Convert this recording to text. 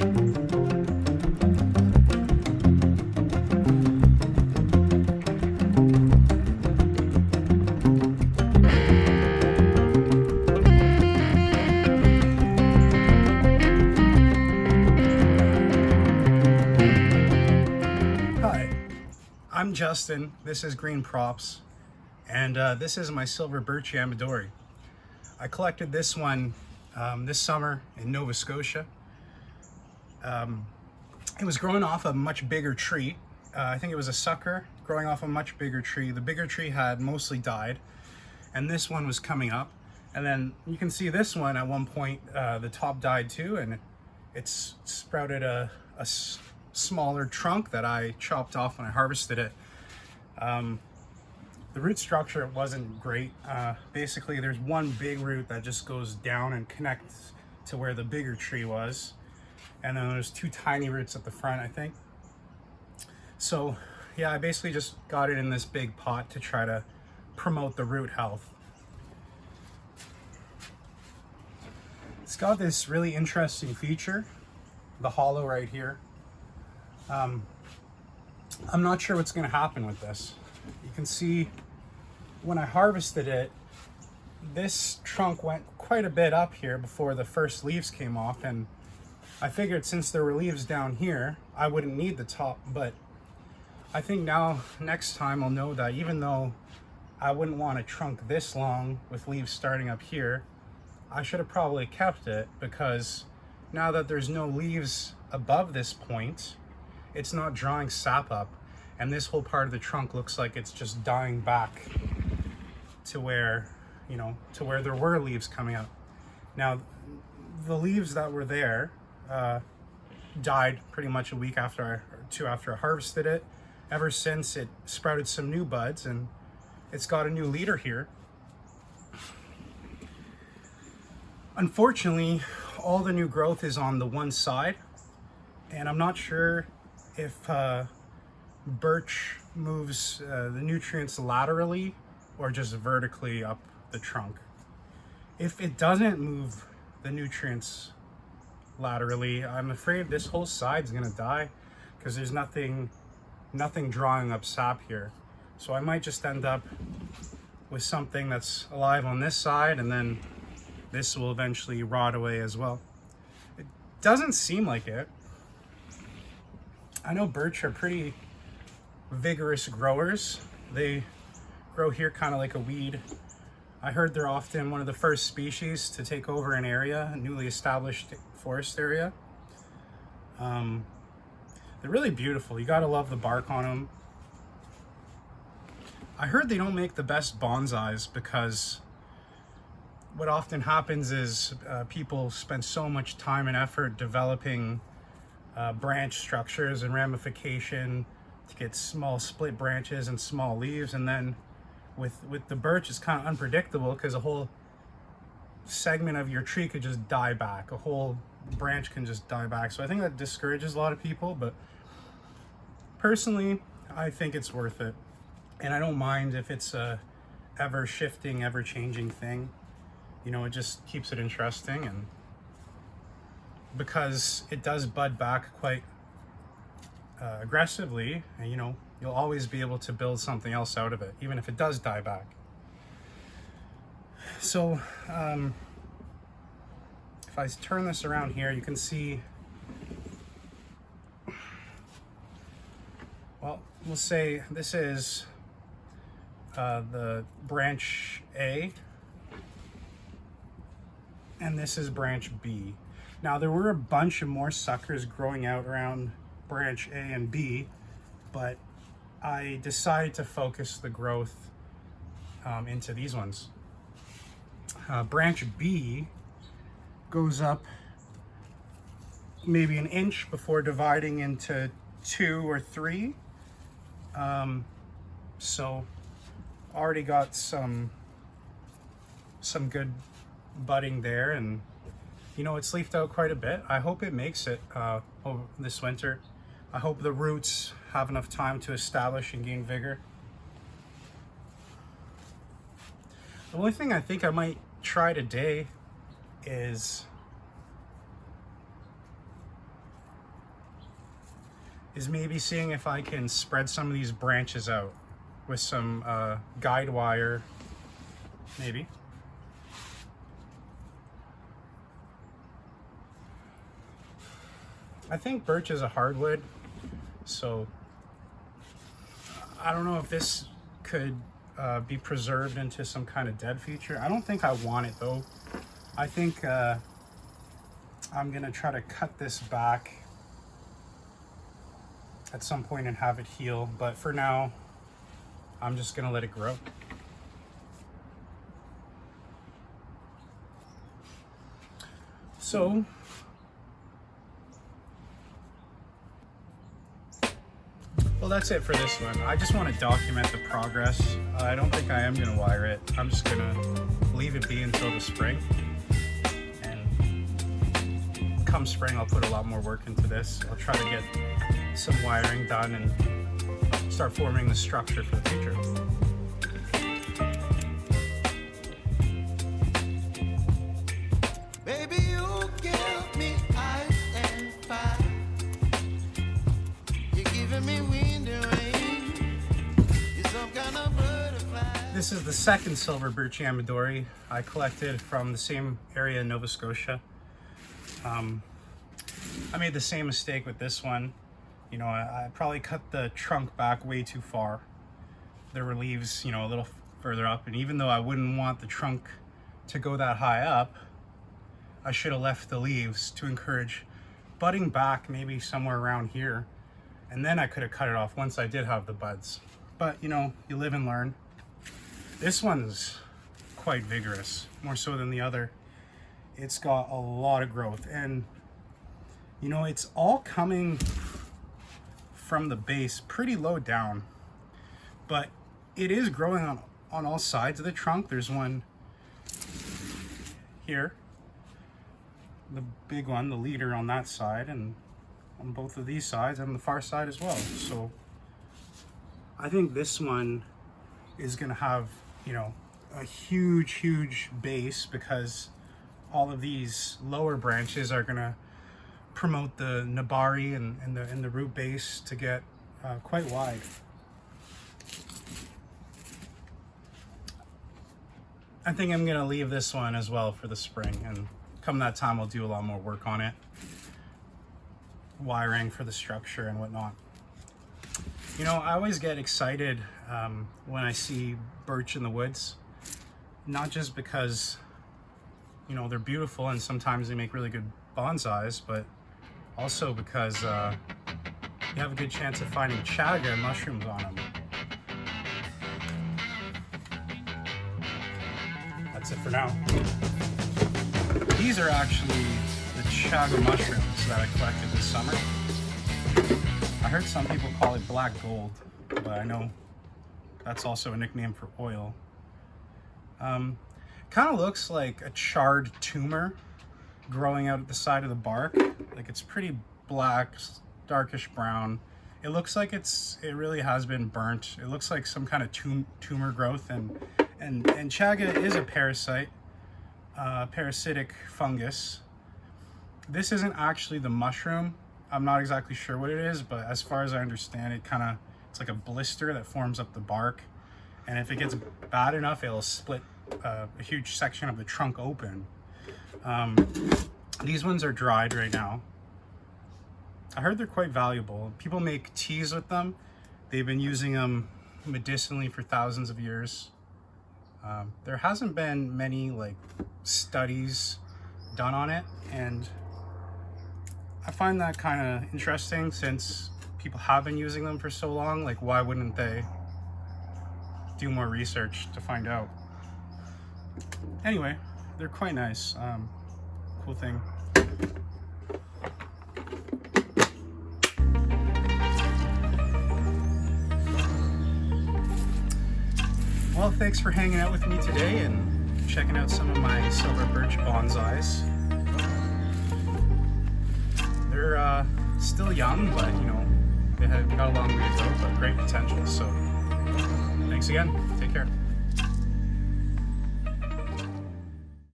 I'm Justin, this is Green Props, and this is my silver birch Yamadori. I collected this one this summer in Nova Scotia. It was growing off a much bigger tree. I think it was a sucker growing off a much bigger tree. The bigger tree had mostly died, and this one was coming up. And then you can see this one at one point, the top died too, and it's sprouted a smaller trunk that I chopped off when I harvested it. The root structure wasn't great. Basically, there's one big root that just goes down and connects to where the bigger tree was. And then there's two tiny roots at the front, I think. So yeah, I basically just got it in this big pot to try to promote the root health. It's got this really interesting feature, the hollow right here. I'm not sure what's going to happen with this. You can see when I harvested it, this trunk went quite a bit up here before the first leaves came off, and I figured since there were leaves down here, I wouldn't need the top, but I think now next time I'll know that even though I wouldn't want a trunk this long with leaves starting up here, I should have probably kept it, because now that there's no leaves above this point, it's not drawing sap up, and this whole part of the trunk looks like it's just dying back to where, you know, to where there were leaves coming up. Now, the leaves that were there died pretty much a week after I harvested it. Ever since, it sprouted some new buds, and it's got a new leader here. Unfortunately, all the new growth is on the one side, and I'm not sure if birch moves the nutrients laterally or just vertically up the trunk. If it doesn't move the nutrients laterally, I'm afraid this whole side's gonna die, because there's nothing drawing up sap here. So I might just end up with something that's alive on this side, and then this will eventually rot away as well. It doesn't seem like it. I know birch are pretty vigorous growers. They grow here kind of like a weed. I heard they're often one of the first species to take over an area, a newly established forest area. They're really beautiful. You gotta love the bark on them. I heard they don't make the best bonsais because what often happens is people spend so much time and effort developing branch structures and ramification to get small split branches and small leaves, and then with the birch it's kind of unpredictable, because a whole segment of your tree could just die back, a whole branch can just die back. So I think that discourages a lot of people, but personally I think it's worth it, and I don't mind if it's a ever shifting, ever changing thing. You know, it just keeps it interesting, and because it does bud back quite aggressively, and you know, you'll always be able to build something else out of it, even if it does die back. So if I turn this around here, you can see, well, we'll say this is the branch A, and this is branch B. Now, there were a bunch of more suckers growing out around branch A and B, but I decided to focus the growth into these ones. Branch B goes up maybe an inch before dividing into 2 or 3. So already got some good budding there, and you know, it's leafed out quite a bit. I hope it makes it over this winter. I hope the roots have enough time to establish and gain vigor. The only thing I think I might try today is is maybe seeing if I can spread some of these branches out with some guide wire, maybe. I think birch is a hardwood, so I don't know if this could be preserved into some kind of dead feature. I don't think I want it though. I think I'm gonna try to cut this back at some point and have it heal, but for now I'm just gonna let it grow. So well, that's it for this one. I just want to document the progress. I don't think I am gonna wire it. I'm just gonna leave it be until the spring, and come spring I'll put a lot more work into this. I'll try to get some wiring done and start forming the structure for the future. Baby, you give me ice and fire. You're giving me wind and rain. You're some kind of butterfly. This is the second silver birch Yamadori I collected from the same area in Nova Scotia. I made the same mistake with this one. You know, I probably cut the trunk back way too far. There were leaves, you know, a little further up, and even though I wouldn't want the trunk to go that high up, I should have left the leaves to encourage budding back maybe somewhere around here, and then I could have cut it off once I did have the buds. But you know, you live and learn. This one's quite vigorous, more so than the other. It's got a lot of growth, and you know, it's all coming from the base pretty low down, but it is growing on all sides of the trunk. There's one here, the big one, the leader on that side, and on both of these sides, and the far side as well. So I think this one is gonna have, you know, a huge base, because all of these lower branches are gonna promote the nabari and the root base to get quite wide. I think I'm gonna leave this one as well for the spring, and come that time I'll do a lot more work on it, wiring for the structure and whatnot. You know, I always get excited when I see birch in the woods, not just because, you know, they're beautiful and sometimes they make really good bonsais, but also because you have a good chance of finding chaga mushrooms on them. That's it for now. These are actually the chaga mushrooms that I collected this summer. I heard some people call it black gold, but I know that's also a nickname for oil. Kind of looks like a charred tumor growing out at the side of the bark. Like, it's pretty black, darkish brown. It looks like it really has been burnt. It looks like some kind of tumor growth, and chaga is a parasite, parasitic fungus. This isn't actually the mushroom. I'm not exactly sure what it is, but as far as I understand, it's like a blister that forms up the bark, and if it gets bad enough, it'll split a huge section of the trunk open. These ones are dried right now. I heard they're quite valuable. People make teas with them. They've been using them medicinally for thousands of years. There hasn't been many like studies done on it, and I find that kind of interesting, since people have been using them for so long. Like, why wouldn't they do more research to find out? Anyway, they're quite nice. Cool thing. Well, thanks for hanging out with me today and checking out some of my silver birch bonsais. They're still young, but you know, they have got a long way to go, but great potential. So thanks again. Take care.